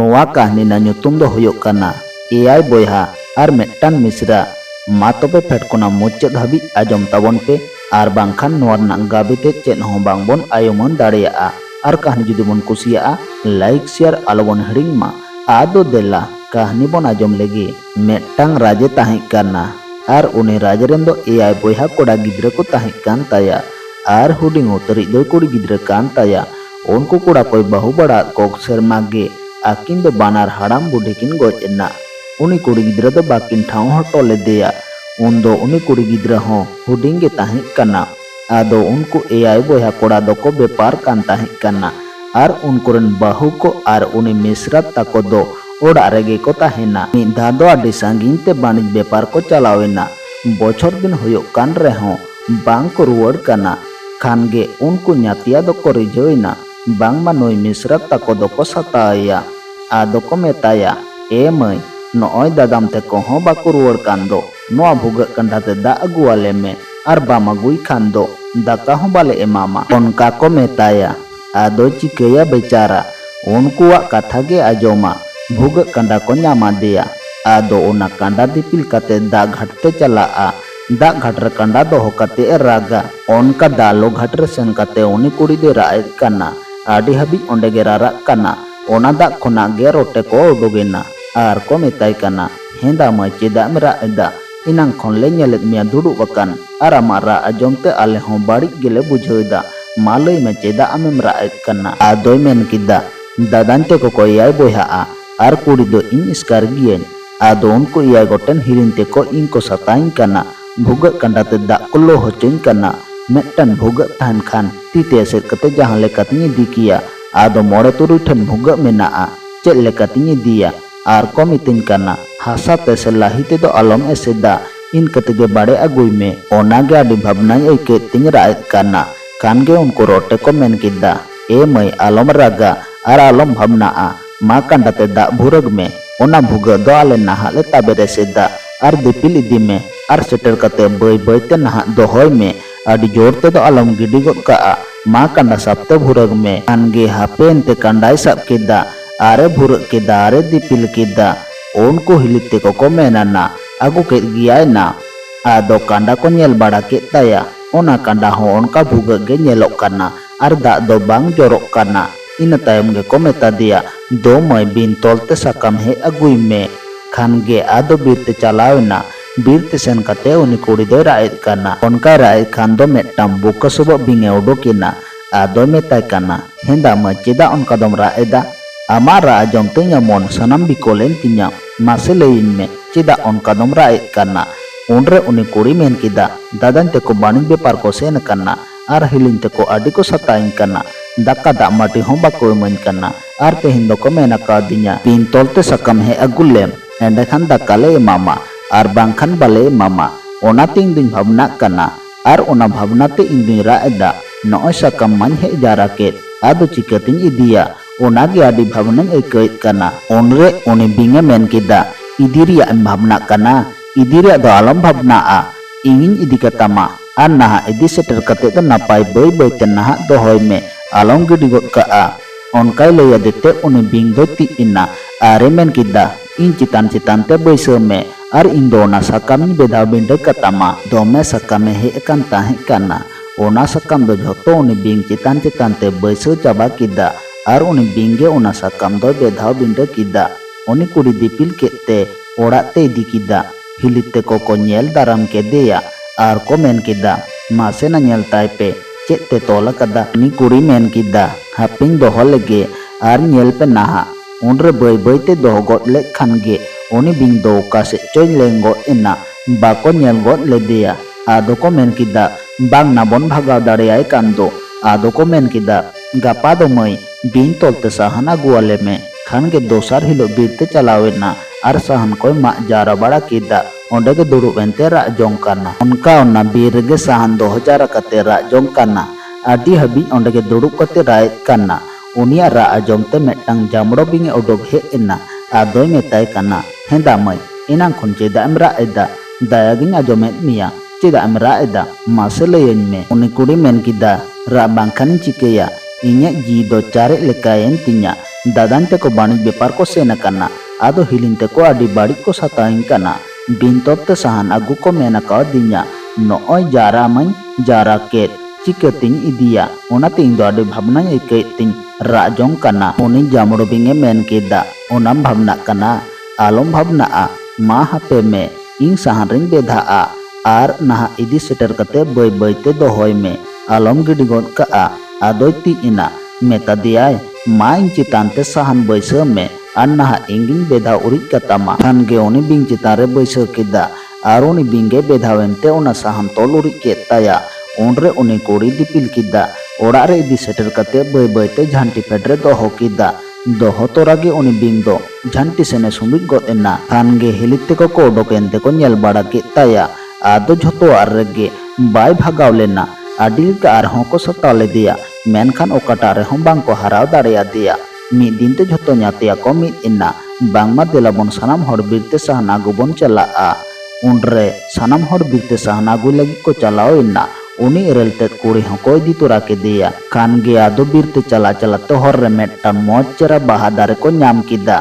नोआ कहानी ना nyutum दो हुयोग कना एआई बोयहा आर मेट्टान मिश्रा मा तबे फेटकोना मुचाद हाबि आजम ताबन पे आर बांखान नोआ रनांग गाबिते चेद हों बांगबन आयोमन दाड़ेयाआ आर कहानी जुदि बन कुसियाआ लाइक शेयर आलोबन हिड़िंग मा आदो देला कहानी बन आजम लेगे मेट्टांग राजे ताहें काना आर उनी राजे रेन दो एआई बोयहा कोड़ा गिद्रा को ताहें कान ताया आर हुडिंग उतरी दो कुड़ी गिद्रा कान ताया उनको कोड़ा कोई बहु बड़ा कोक सेरमा गे आकिन दो बानार हाड़ाम बुढ़ीकिन गोज एना उनी कुड़ी गिद्रा दो बाकिन ठाव हटो लेदेया उन दो उनी कुड़ी गिद्रा हों हुडिंग गे ताहें काना आदो उनको एआई बोयहा कोड़ा दो को बेपार कान ताहें काना आर उनकोरन बाहु को आर उनी मिश्रा ताको दो ओड़ा रेगे को ताहेना मिद धा दो आडी सांगिन ते बानिज बेपार को चलावेना बछर दिन हुयोग कान रेहों बांग को रुवाड़ काना खान गे उनको न्यातिया दो को रिझावेना बांगमा नोई मिश्रा ताको दो को सताया आदो को मेताया ए मई नोय दादाम ते को हों बाको रुवाड़ कान दो नोआ भुगक कंडाते दा अगुवाले में आर बाम अगुई खान दो दाका हों बाले एमामा उनका को मेताया आदो चिकया बेचारा उनकुआ कथा गे आजोमा भुगक कंडा को न्यामा दिया आदो उना कंडा दिपिल कते दा घाटते चलाआ दा घाटर कंडा दो होकते रागा उनका दालो घाटर सेन कते उनी कुड़ी दे राय काना आडी हाबी ओंडे गे रारा काना ओना दा खोना गे रोटे को उडुगेना आर को मेताय काना हेंदा मा चेदा मेरा एदा इनांग खन ले नेलेद मिया दुडु बकान आर आमारा आजमते आले हों बाड़ी गेले बुझेदा मालय में चेदा आमेम राय काना आदोय मेन किदा दादांते को एआई बोयहा आर कुड़ी दो इन स्कार गियन आदो उनको एआई गोटेन हिरिनते को इनको सताइन काना भुगक कंडाते दा कुलो होचइन काना मेट्टन भुगक थान खान तीते सेट कते जहां लेकातिनी दिकिया आदो मोड़े तुरुई ठन भुगक मेनाआ चेद लेकातिनी दिया आर को मितिन काना हासा ते से लाहिते दो आलम एसेदा इन कते गे बाड़े अगुई में ओना गे आडी भावनाई एके तिन राय काना कान गे उनको रोटे को main किदा A May Alam Raga are आलम भावनाआ मा कंडाते दा भुरग में ओना भुगा दो आले नाहा ले ताबेरे सेदा आर दिपिल इदी में आर सेटर कते बय बयते नाहा दोहय में आडी जोरते दो आलम गिडी गोद काआ मा कंडा साबते भुरग में आनगे हापेन ते कंडाई साब केदा आरे भुरग केदा आरे दिपिल केदा उनको हिलिते को मेनाना आगु केद गियाय ना आदो कंडा को नेल बाड़ा केद ताया ओना कंडा हो उनका भुगक गे नेलोक काना आर दा दो बांग जोरोक काना इन तायम गे को मेता दिया दो मई बिन तोलते साकाम हे अगुई में खान गे आदो बीरते चलावेना बीरते सेन कते उनी कुड़ी दो रायद काना उनका रायद खान दो मेट्टाम बुका सुबह बिंगे उडोकिना आदो मेताय काना हेंदा मा चेदा उनका दम रायदा आमारा आजम ते मन सनम बिकोलेन तिnya मासे लेइन में चेदा उनका दम रायद काना उनरे उनी कुड़ी मेन किदा दादान ते को बानिज बेपार को सेन काना आर हिलिन ते को आडी को सताइन काना दाका दा माटी हों बाको एमन काना आर तेहिन दो को मेना कादिnya बिन तोलते सकम हे अगुलेम एंडे खान दाका ले मामा आर बांखान बाले मामा ओना तिंग दिन भावना काना आर ओना भावना ते इन दिन रायदा नोय सकम मन हे जारा के आदो चिकतिन इदिया ओना गे आडी भावना एकेत काना ओनरे ओने बिंगे मेन किदा इदिरिया एम भावना काना इदिरिया दो आलम भावना आ इंगिन इदी कतामा आर नाहा इदी सेटर कते दो नापाय बय बय ते नाहा दोहय में आलम गिडी गोद काआ उनकाय लैया देते उनी बिंग दो ति इना आरे मेन किदा इन चितान चितान ते बैसो में आर इन दो ना साकाम बेधाव बिंड कतामा दोमे साकामे हे एकान ताहे काना ओना साकाम दो झोतो उनी बिंग चितान चितान ते बैसो चाबा किदा आर उनी बिंगे ओना साकाम दो बेधाव बिंड किदा उनी कुड़ी दिपिल केते ओड़ा ते इदी किदा हिलिते को नेल दाराम केदेया आर को मेन किदा मासे ना नेल ताय पे चेद ते तोला कदा उनी कुड़ी मेन किदा हापिंग दोहो लेगे आर नेल पे नाहा उनरे बय बय ते दोहो गोद ले खान गे उनी बिंग दो कासे चोय लेंगो एना बाको नेल गोद लेदेया आदो को मेन किदा बांग ना बन भागाव दाड़ेयाय कान दो आदो को मेन किदा गापा दो मई बिन तोलते साहन अगुवाले में खान गे दोसार हिलो बीरते चलावेना आर साहन को मा जारा बाड़ा किदा ओंडे गे दुड़ुब एनते रा जोंग काना उनका ओना बीर गे साहन दो जारा कते रा जोंग काना आडी हाबी ओंडे गे दुड़ुब कते रायद काना उनिया रा आजम ते मेट्टांग जामड़ो बिंगे उडोग हे एना आदोय मेताय काना हेंदा मई इनांग खन चेदा एम रायदा दायागिन आजमेद मिया चेदा एम रायदा मासे लयन में उनी कुड़ी मेन किदा रा बांखान चिकेया इन्या जी दो चारे लेकायन तिnya दादान तेको बाणिज बेपार को सेन कना आदो हिलिन तेको आदि बाड़ी को सताइन कना बिनतोब ते साहान आगु को मेना का दिnya नोय जारा मन जारा केत चिकतिन इदिया ओनाते ᱤᱧ ᱫᱚ ᱟᱹᱰᱤ ᱵᱷᱟᱵᱱᱟᱧ ᱟᱹᱭᱠᱟᱹᱣᱮᱫ ᱛᱤᱧ ᱨᱟᱜᱡᱚᱝ ᱠᱟᱱᱟ ᱩᱱᱤ ᱡᱟᱢᱲᱳ ᱵᱤᱧᱮ ᱢᱮᱱ ᱠᱮᱫᱟ ᱚᱱᱟᱢ ᱵᱷᱟᱵᱱᱟᱜ ᱠᱟᱱᱟ ᱟᱞᱚᱢ ᱵᱷᱟᱵᱱᱟᱜᱼᱟ ᱢᱟ ᱦᱟᱯᱮ ᱢᱮ ᱤᱧ ᱥᱟᱦᱟᱱ ᱨᱤᱧ ᱵᱮᱫᱷᱟᱜᱼᱟ ᱟᱨ ᱱᱟᱦᱟᱜ ᱤᱫᱤ ᱥᱮᱴᱮᱨ ᱠᱟᱛᱮ ᱵᱟᱹᱭ ᱵᱟᱹᱭᱛᱮ ᱫᱚᱦᱚᱭ ᱢᱮ ᱟᱞᱚᱢ ᱜᱤᱰᱤ ᱜᱚᱫ ᱠᱟᱜᱼᱟ ᱟᱫᱚᱭ ᱛᱤᱡ ᱮᱱᱟ ᱢᱮᱛᱟ ᱫᱮᱭᱟᱭ ᱢᱟ ᱤᱧ ᱪᱮᱛᱟᱱ ᱛᱮ ᱥᱟᱦᱟᱱ ᱵᱟᱹᱭᱥᱟᱹᱣ ᱢᱮ ᱟᱨ ᱱᱟᱦᱟᱜ ᱤᱧᱜᱤᱧ ᱵᱮᱫᱷᱟᱣ ᱩᱨᱤᱡ ᱠᱟᱛᱟᱢᱟ ᱠᱷᱟᱱᱜᱮ ᱩᱱᱤ ᱵᱤᱧ ᱪᱮᱛᱟᱱ ᱨᱮ ᱵᱟᱹᱭᱥᱟᱹᱣ ᱠᱮᱫᱟ ᱟᱨ ᱩᱱᱤ ᱵᱤᱧ ᱜᱮ ᱵᱮᱫᱷᱟᱣᱮᱱᱛᱮ ᱚᱱᱟ ᱥᱟᱦᱟᱱ ᱛᱚᱞ ᱩᱨᱤᱡ ᱠᱮᱫ ᱛᱟᱭᱟ उनरे उनी कोड़ी दिपिल किदा ओड़ा रे इदी सेटर कते बय बयते झांटी फेडरे दोहो किदा दोहो तोरागे उनी बिंग दो झांटी सेने सुमिट गोतेना खानगे हेलिते को ओडोकेनते को नेल बाड़ा के ताया आदो झोतो आरेगे बाय भागाव लेना आडिल का आरहों को सताव ले दिया मेनखान ओकाटा रे हम बांग को हराव दाड़ेया दिया मिद दिन ते झोतो न्यातेया को मिद इना बांगमा देलाबन सानाम हर बिरते साहना गुबन चलाआ उनरे सानाम हर बिरते साहना गु लगी को चलाओ इना उनी एरलते कुड़ी हों को इदी तोरा के दिया खान गे आदो बिरते चला चला तो हर रे मेटन मोज चेरा बाहा दारे को ᱧᱟᱢ किदा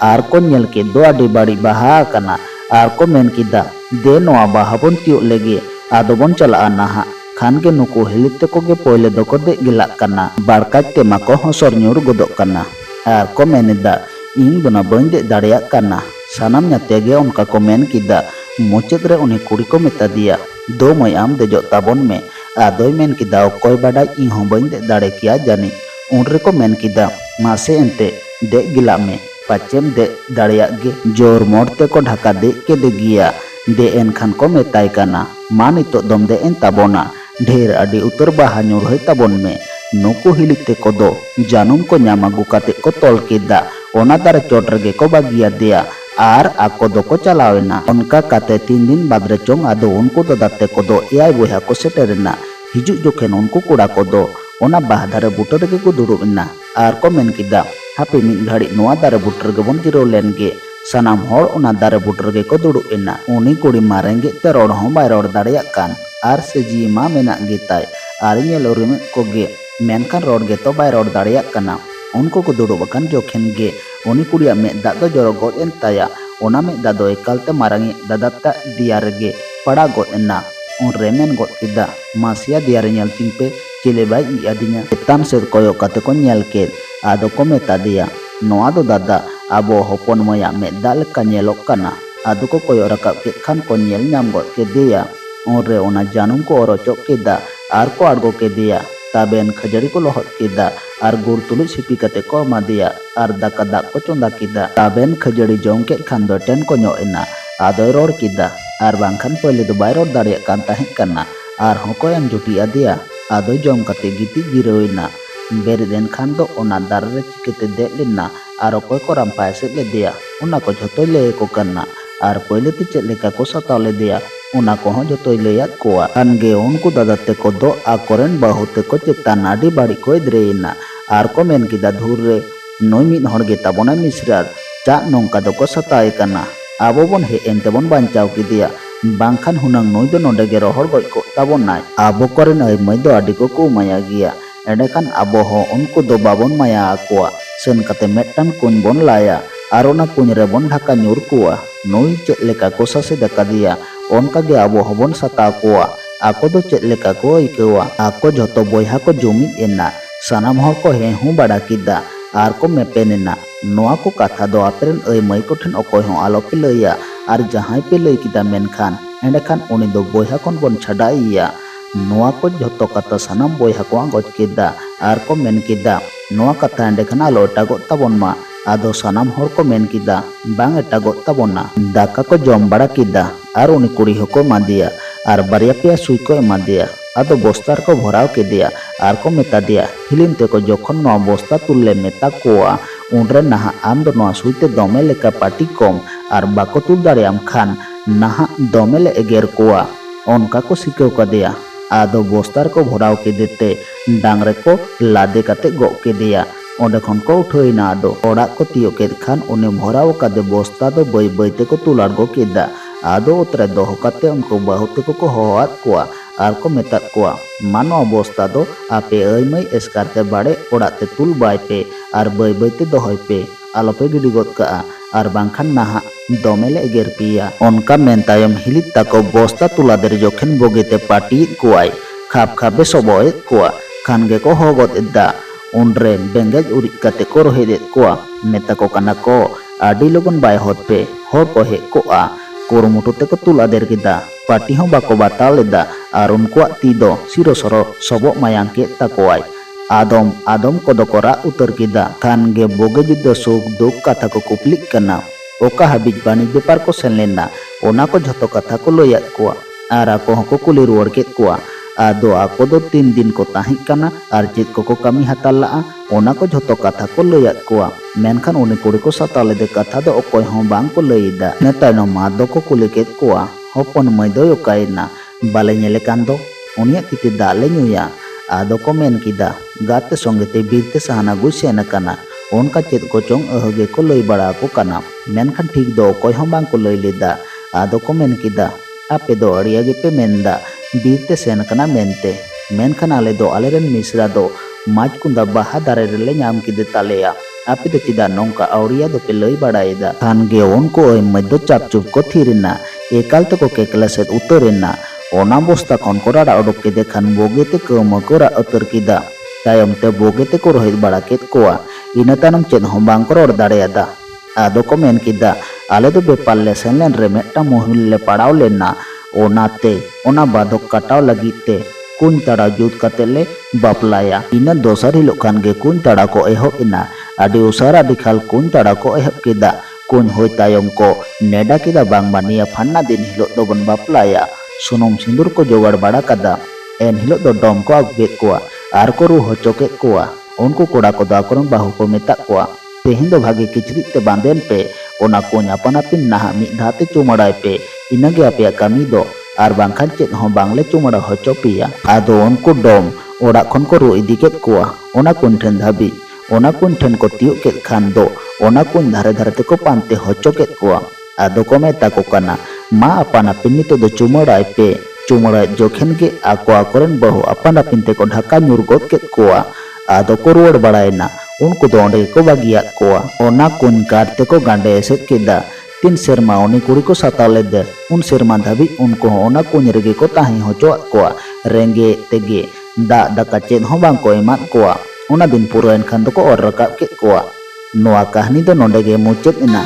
आर को नेल के दो आडी बाड़ी बाहा कना आर को मेन किदा दे नोआ बाहा बन तियो लेगे आदो बन चला नाहा खान गे नुको हेलिते को गे पहले दो को दे गिला कना बाड़का तेमा को हसर ᱧᱩᱨ गोदोग कना आर को मेनिदा ᱤᱧ ᱫᱚ ᱱᱟ ᱵᱟᱹᱧ ᱫᱮᱡ ᱫᱟᱲᱮᱭᱟᱜ ᱠᱟᱱᱟ ᱥᱟᱱᱟᱢ ᱧᱟᱛᱮ ᱜᱮ ᱚᱱᱠᱟ ᱠᱚ ᱢᱮᱱ ᱠᱮᱫᱟ मुचाद रे उन्हें कुड़ी को मेता दिया दो मई आम देजो ताबन में आदोय मेन किदा कोई बाडा इन हों बइन दे दाड़े किया जानी उनरे को मेन किदा मासे एंते दे गिला में पाचेम दे दाड़िया गे जोर मोड़ते को ढाका दे के दे गिया दे एन खान को मेताय काना मा नितो दम दे एन ताबोना ढेर आडी उतर बाहा ᱧᱩᱨ होय ताबन में नुकु हिलिते को दो जानुम को ᱧᱟᱢ आगु काते को तोल केदा ओना दारे चोट रगे को बागिया दिया आर आको दो को चलावेना उनका काते 3 दिन बाद रे चोंग आदो उनको दो दाते को दो एआई बोया को सेटेरना हिजु जोखेन उनको कुड़ा को दो ओना बाह दारे बुटर रगे को दुरुबना आर को मेन किदा हापे मिद घाड़ी नोआ दारे बुटर गे बन जिरो लेनगे सानाम होड़ ओना दारे बुटर गे को दुरुबना उनी कुड़ी मारेंगे ते रोड हों बाय रोड दाड़िया कान आर से जी मा मेना गे ताय आर ñᱮल उरिमे को गे मेनखान रोड गे तो बाय रोड दाड़िया काना उनको को दुरुबकान जोखेन गे उनी कुड़िया में दा दो जरो गोद एन ताया ओना में दा दो एकालते मारांगी दादाता दिया रगे पड़ा गोद एना उन रेमेन गोद किदा मासिया दिया रे ñel तिंग पे चिले बाय इ आदिnya तेतान से कोयो काते को ñel के आदो को मेता दिया नोआ दो दादा आबो होपन मया में दा लेका ñelok kana आदो को कोयो रकाब के खान को ñel ñam गोद के दिया उन रे ओना जानूम को ओरोचो केदा आर को आड़गो के दिया ताबेन खजड़ी को लोहत किदा आर गुड़ तुलुj सिपी कते को मा दिया आर दाका दाग को चोंदा किदा ताबेन खजड़ी जम के खान दो टेन को ᱧᱚ एना आदोय रोड किदा आर बांखान पहले दो बाय रोड दाड़िया कान ताहें कना आर होको एम जुटी आदिया आदोय जम कते गिति जिरोइना बेरेदेन खान दो ओना दार रे चिकेते दे लेना आर ओकोय को रामपाय से ले दिया ओना को झोतोय ले को कना आर पहले ते चेद लेका को सताव ले दिया उना को हो जतोय लेयात कोआ अनगे उनको दादाते को दो आकोरेन बाहुते को चेतान आडी बाड़ी को इद्रेइना आर को मेन किदा धूर रे नोय मिद हड़ गे ताबोना मिश्रार चा नोंका दो को सताय काना आबो बन हे एनते बन बांचाव किदिया बांखान हुनांग नोय दो नोंडे गे रोहड़ गय को ताबोनाय आबो कोरेन अय मय दो आडी को कुमाया गिया एंडेखान आबो हो उनको दो बाबन माया आकोआ सेन कते मेटन कुन बन लाया आर ओना कुन रे बन ढाका ᱧᱩᱨ कोआ नोय चेद लेका को सासे दका दिया उनका गे आबो हबन सता कोआ आको दो चेद लेका को इकवा आको झोतो बोया को जुमिद एना सानाम हर को हे हूँ बाड़ा किदा आर को मेपेनेना नोआ को कथा दो आपेरन अय मई को ठेन अकोय हों आलो पे लैया आर जहां पे लई किदा मेनखान एंडेखान उनी दो बोया कोन बन छडाइया नोआ को झोतो कथा सानाम बोया को गज किदा आर को मेन किदा नोआ कथा एंडेखान आलो एटागो ताबन मा आदो सानाम हर को मेन किदा बांग एटागो ताबोना दाका को जम बाड़ा किदा आर उनी कुड़ी हको मादिया आर बारिया पेया सुई को एमा दिया आदो बोस्तार को भराव के दिया आर को मेता दिया हिलिम ते को जोखन नोआ बोस्ता तुल्ले मेता कोआ उनरे नाहा आम दो नोआ सुईते दोमे लेका पाटी कम आर बाको तुल दाड़ियाम खान नाहा दोमे ले एगेर कोआ उनका को सिकेव का दिया आदो बोस्तार को भराव के देते डांगरे को लादे काते गो के दिया ओंडे खन को उठोइना आदो ओड़ा को तियो के खान उन्हें भराव कादे बोस्ता दो बई बईते को तुलाड़गो केदा आदो उतरे दोहो काते उनको बाहुते को होआत कोआ आर को मेता कोआ मानो बस्ता दो आपे ऐ मई एसकारते बाड़े ओड़ाते तुल बाय पे आर बै बैते दोहय पे आलोपे गिडी गद काआ आर बांखान नाहा दमेले एगेर पिया ओनका मेन तायम हिलित ताको बस्ता तुलादेर जखेन बगेते पाटियेद कोआय खाब खाबे सबोयेद कोआ खान गेको होगद एदा उनरे बेंगेज उरिक काते को रोहेदेद कोआ मेता को काना को आडी लगन बाय होत पे हर को हे कोआ कुरुमुटु तेको तुलादेर केदा पार्टी हों बाको बाताव लेदा आर उनकुआग ती दो सिरो सरो सबो मायांग केद ताकोआय आदम आदम कोदो को राग उतर केदा खान गे बोगे जुद्दो सुख दुख कथा को कुपलिक कना ओका हाबिज बाणिज बेपार को सेन लेना ओना को झोतो कथा को लैयाद कोआ आर आको हको कुली रुवाड़ केद कोआ आदो आको दो 3 दिन को ताहिं कना आर चेद को कामी हाताल लाआ ओना को झोतो कथा को लैयाद कोआ मेनखान उनी कुड़ी को साताव लेदे कथा दो अकोय हों बांग को लैदा ने तायनम मा दो को कुली केद कोआ हपन मई दो ओकायना बाले नेले कान दो उनिया तिते दाग ले ᱧᱩᱭᱟ आदो को मेन किदा गाते संगेते बीरते सहाना गुई सेन काना उनका चेद को चोंग अहगे को लई बड़ा को काना मेनखान ठीक दो कोई हम बांग को लई लेदा आदो को मेन किदा आपे दो अड़िया गे पे मेनदा बीरते सेन काना मेनते मेनखान आले दो आलेरन मिश्रा दो माज कुंदा बाहा दारे रेले ᱧᱟᱢ किदे तालेया आपे दो चिदा नोंका अड़िया दो पे लई बड़ायेदा खान गे उनको ओय मध्य चापचुप को थीरिना एकाल तो को केकला सेद उतरेना ओना बस्ता खन को राड़ा उडुक केदे खान बोगेते कौमा को राग उतर केदा तायम ते बोगेते को रोहित बड़ा केद कोआ इना तायनम चेद हों बांग को रोड़ दाड़ेयादा आदो को मेन केदा आले दो बेपार ले सेन लेन रे मेट्टा मोहिल ले पड़ाव लेना ओनाते ओना बादक काटाव लगित ते कुन तड़ा जुत काते ले बापलाया इना दोसर हिलो खान गे कुन तड़ा को एहब इना आडी उसारा दिखाल कुन तड़ा को एहब केदा कुन होय तायम को नेडा केदा बांग मानिया फन्ना दिन हिलो दो बन बापलाया सुनुम सिंदूर को जोगाड़ बड़ा कदा एन हिलो दो डोम को आगुबेद कोआ आर को रू होचोकेद कोआ उनको कोड़ा को दाकोरन बाहु को मेता कोआ तेहिं दो भागे किचरित ते बांधेन पे ओना को ᱧᱟᱯᱟᱱ आपिन नाहा मिद धाते चुमड़ाय पे इनागे आपेया कामी दो आर बांखान चेद हों बांगले चुमड़ा होचो पिया आदो उनको डोम ओड़ा खन को रू इदी केद कोआ ओना कुन ठेन धाबी ओना कुन ठेन को तियुग केद खान दो ओना कुन धारे धारे ते को पानते होचो केद कोआ आदो को मेता को काना मा आपान आपिन नितो दो चुमड़ाय पे चुमड़ा जोखेन के आको आकोरेन बहु आपान आपिन ते को ढाका ᱧᱩᱨ गद केद कोआ आदो को रुवाड़ बड़ायना उनको दो ओंडे को बागियाद कोआ ओना कुन काटते को गांडे एसेद केदा 3 सेरमा उनी कुड़ी को साताव लेदे उन सेरमा धाबी उनको ओना कुन रेगे को ताही होचोआद कोआ रेंगे तेगे दा दाका चेद हों बांग को एमाद कोआ ओना दिन पूरा एनखान दो को और रकाब केद कोआ नोआ कहानी दो नोंडे गे मुचेद इना।